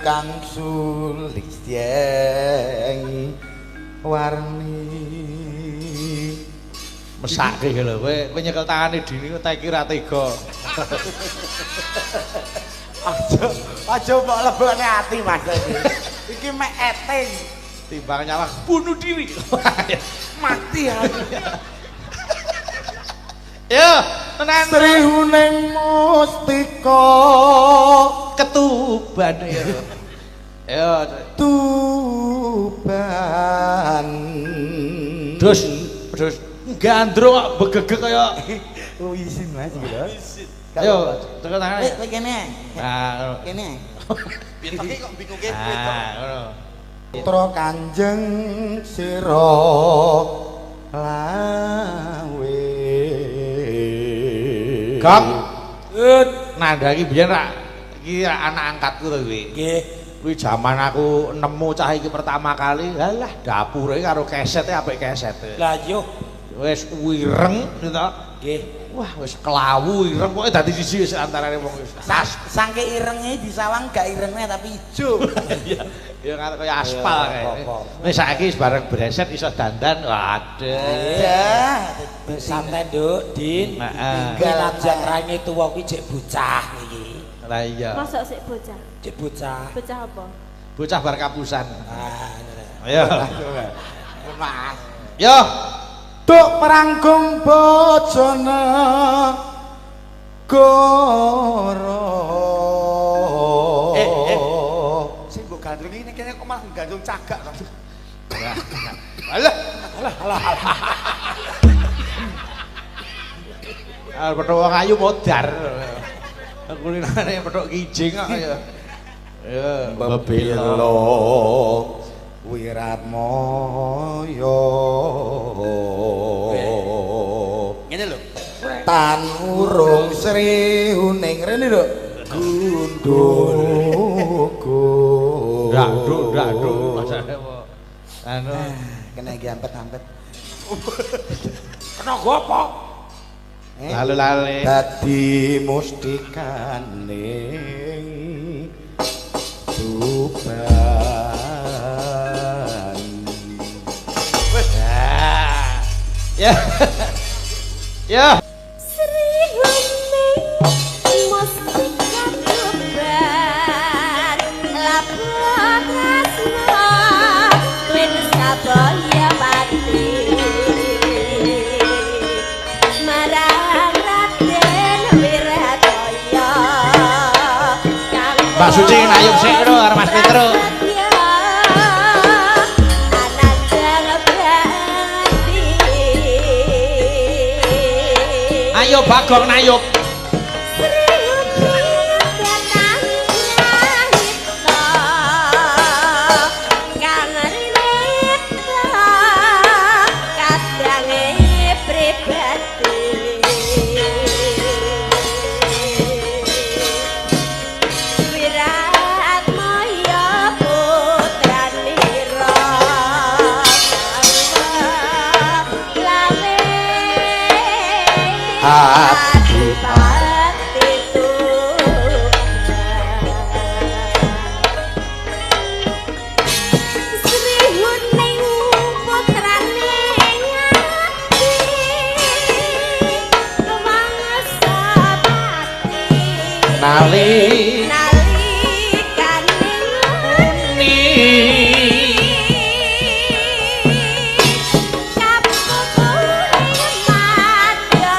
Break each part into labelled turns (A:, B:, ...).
A: kang sulistyeng warni
B: mesake lho kowe nyekel tangane dini tak kira tega.
A: Aja mbok lebokne ati Mas iki mek eting
B: timbang nyalah bunuh diri.
A: Mati aku.
B: Yo, tenan
A: Srihuning mustika
B: ketuban ya. Yo,
A: tuban.
B: Dus gandro kok begegek kaya
A: Oh isin Mas iki lho.
B: Yo, tekan tangane.
A: Kowe kene.
B: Nah,
A: Kene.
C: Biyen pakai kok bingungke kowe to.
B: ngono.
A: Putra Kanjeng sira lawe.
B: Gak. Nandhangi biyen iki anak angkatku to kuwi.
A: Nggih.
B: Kuwi jaman aku nemu cah iki pertama kali, halah dapure karo kesete apik kesete.
A: Lah yo.
B: Wis wireng gitu.
A: Nggih.
B: Wah, wis kelawu ireng pokoke dadi siji antarane wong wis.
A: Sangke irenge disawang gak irengnya tapi ijo.
B: Ya kaya aspal kae. Wis saiki bareng breset iso dandan. Waduh.
A: Ya,
D: Santai Nduk, Din.
B: Heeh.
D: Tinggal ajak raine tuwa kuwi jek bocah iki.
B: Lah iya.
E: Masa sik bocah?
D: Jek bocah.
E: Bocah apa?
B: Bocah bar kapusan.
D: Ah,
B: Ayo.
A: Mas.
B: Yo.
A: Tuk peranggung bojone goro.
C: Sing mbok gandrung iki kene kok malah gandrung cagak to.
B: Alah. Ah, petuk wong ayu modar. Kulinane petuk kijing kok ya. Ya,
A: Bebelo Wiratmaya.
C: Ngene lho.
A: Tan urung Srihuning rene lho. Gundulku.
B: Ndrak-ndruk masane apa? Anu
A: Kena iki ampet-ampet.
D: Kena go apa?
B: lalu-lale.
A: Dadi mustikaning tuban.
B: Wis. Ya. Ya.
E: Srihuning mustika tuban lapor tresno win sabaya pati marang Raden Wirataya
B: Mbak Suci nayup sik karo Mas Petro. Ayo Bagong nayup. Nali
E: nalikane
B: ni
E: kaputuhe madya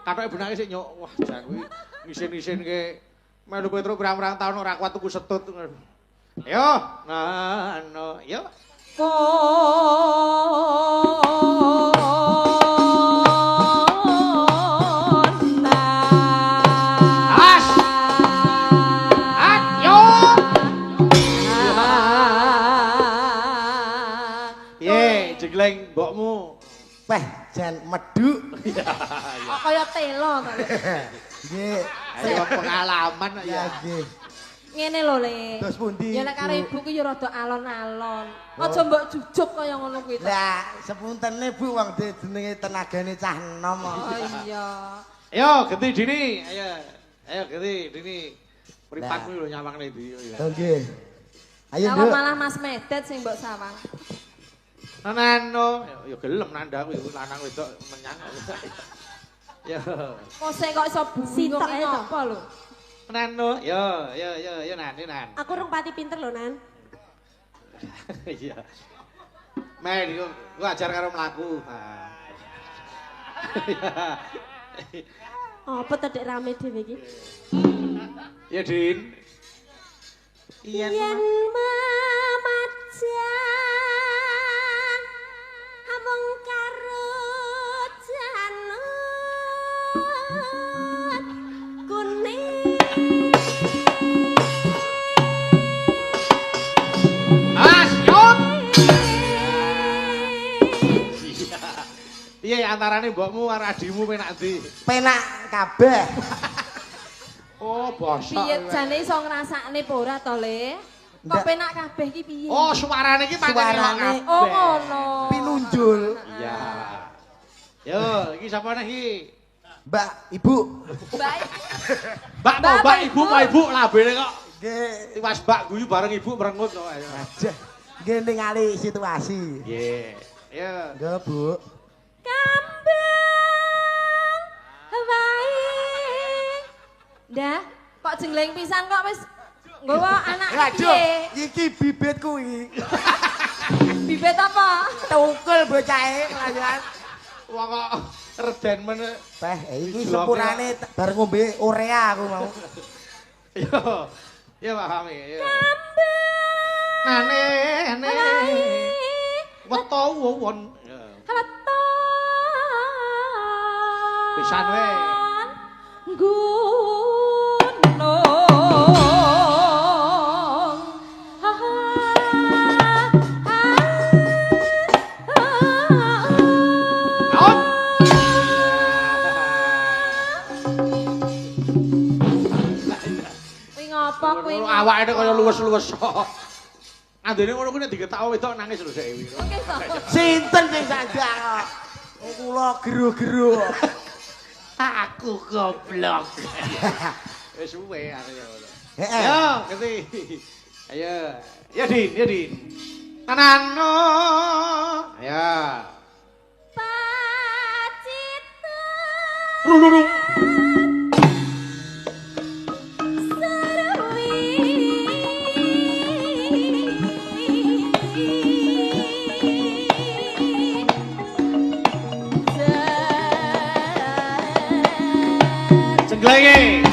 B: Katoke benake sik nyok. Wah, jan kuwi ngisin-ngisin ke melu Petro pirang-pirang taun ora kuat tuku setut. Yo, nah, no, yo. Jegleng mbokmu.
A: Peh jan meduk.
E: Kok kaya telo to.
A: Nggih.
B: Ayo pengalaman ya.
A: Nggih.
E: Ngene lho, Le.
A: Terus pundi?
E: Ya nek karo ibu ku ya rada alon-alon. Aja mbok jujuk kaya ngono kuwi to.
A: Lah, sepuntene Bu wong jenenge tenagane cah enom.
E: Oh iya.
B: Ayo genti dini, ayo. Ayo genti dini. Mripat kuwi lho nyawangne ndi ya.
A: Oh nggih. Ayo,
E: Kalau
A: Nduk.
E: malah Mas Medet sing mbok sawang.
B: Nano, ya gelem nanda kuwi lanang wedok menyang. Ya.
E: Kose kok iso bingung iki apa lho?
B: Nano, yo Nan.
E: Aku rung pati pinter lho, Nan.
B: Iya. Men, gua ajar karo mlaku.
E: Apa to Dek rame dhewe iki?
B: Ya, Din.
E: Yen mamaja amung karo janut kuning.
B: Asyuk. Iya, antarane mbokmu karo adimu penak ndi?
A: Penak kabeh.
B: Oh, bosok.
E: Piye jane iso ngrasakne apa ora to, Le? Kok
A: Ndak.
E: penak kabeh iki piye?
B: Oh, suarane iki pancen
A: Suarane.
B: kabeh.
E: Oh ngono.
A: Pinunjul.
B: Iya. Yo, iki sapa nih iki?
A: Mbak, Ibu.
E: Baik.
B: Mbak
E: Mbak,
B: Mbak
E: apa
B: Ibu,
E: Ibu?
B: Pak Ibu labene kok.
A: Nggih.
B: Tiwas Mbak guyu bareng Ibu merengut kok.
A: Aja. Nggih ningali situasi.
B: Nggih. Ya.
A: Nggih, Bu.
E: Kambang wae. Dah, kok jengleng pisan kok wis nggawa anak
A: Waduh,
E: piye?
A: iki bibit kuwi.
E: Bibit apa?
A: Tukul bocahe lanjutan.
B: Wah kok reden men.
A: Teh, iki
B: Dijoloknya.
A: sepurane bar ngombe Orea aku mau.
B: Yo. Ya paham ya. Nane. Weto won.
E: Weton.
B: Pisan we.
E: Gunung.
B: Aun.
E: Kuwi ngopo kuwi?
B: Awake kaya luwes-luwes kok. Andene ngono kuwi nek diketak wedok nangis lho dhek iki.
E: Oke to.
A: Sinten sing sanjang kok? Kula geru-geru.
B: Aku goblok. Wis suwe arek ngono.
A: Heeh.
B: Yo, ngerti. Ayo. Ya Din. Tanano. Ya.
E: Pacita
B: Ruru. Jenglenge.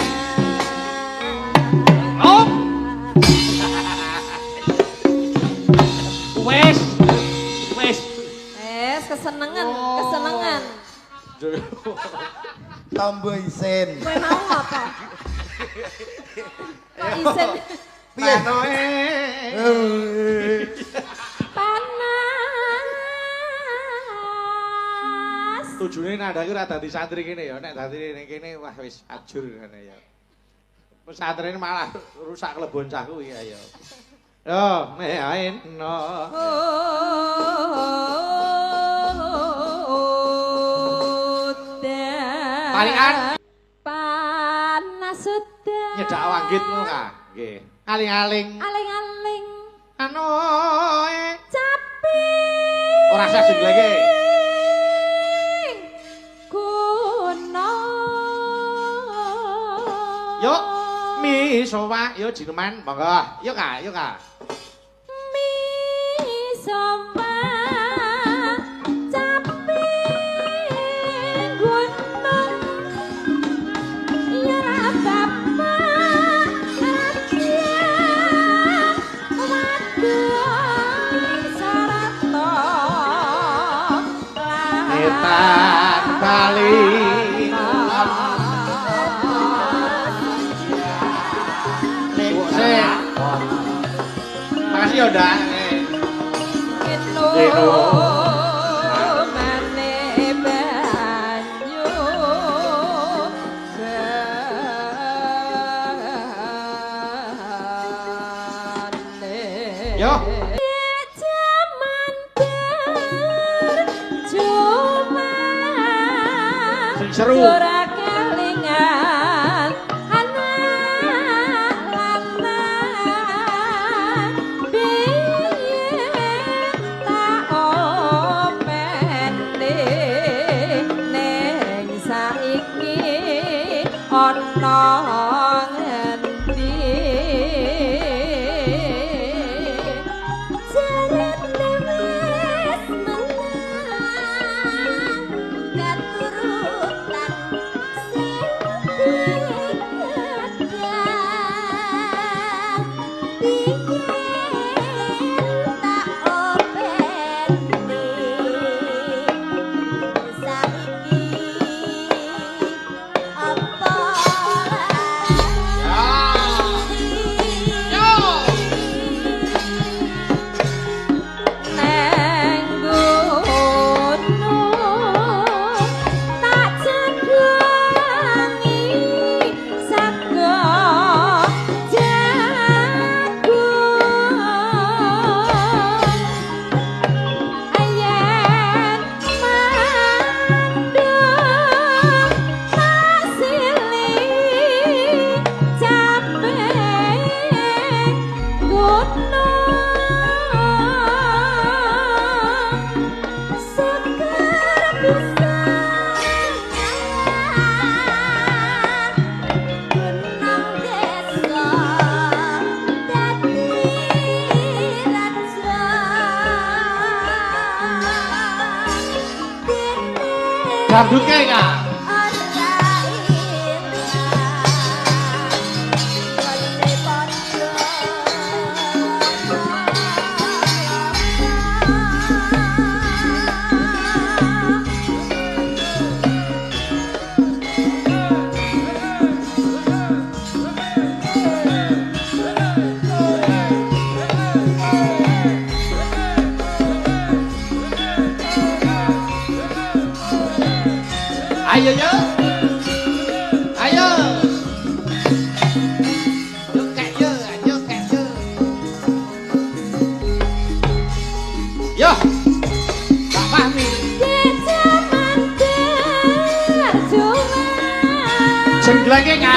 B: Oh. Wes.
E: kesenengan.
A: Tombo isin.
E: Kowe mau apa? Kok isin
A: Piye?
E: panas.
B: Tujune nandhaku ora dadi santri kene ya, nek dadi ning kene wah wis ajur ngene ya. Pesantren malah rusak klebon cahku ya ya. Yo, mehain no. Palikan
E: Panas sudah.
B: nyedak wanggit ngono ka. Nggih. Aling-aling.
E: Aling-aling.
B: Anu
E: Capi.
B: ora sah sing lagi.
E: Gunung.
B: Yuk, mi sowa, yuk jineman, monggo. Yuk Kak, yuk Kak.
E: Mi sowa.
B: ngetan bali makasih ya udah yo seru
E: kelingan anak lanang biyen tak opene ning saiki ana ngendi jarene wis menang katurutan
B: dangdutnya enggak ayo yo ayo yuk kek yo yo Pak Fahmi jenglenge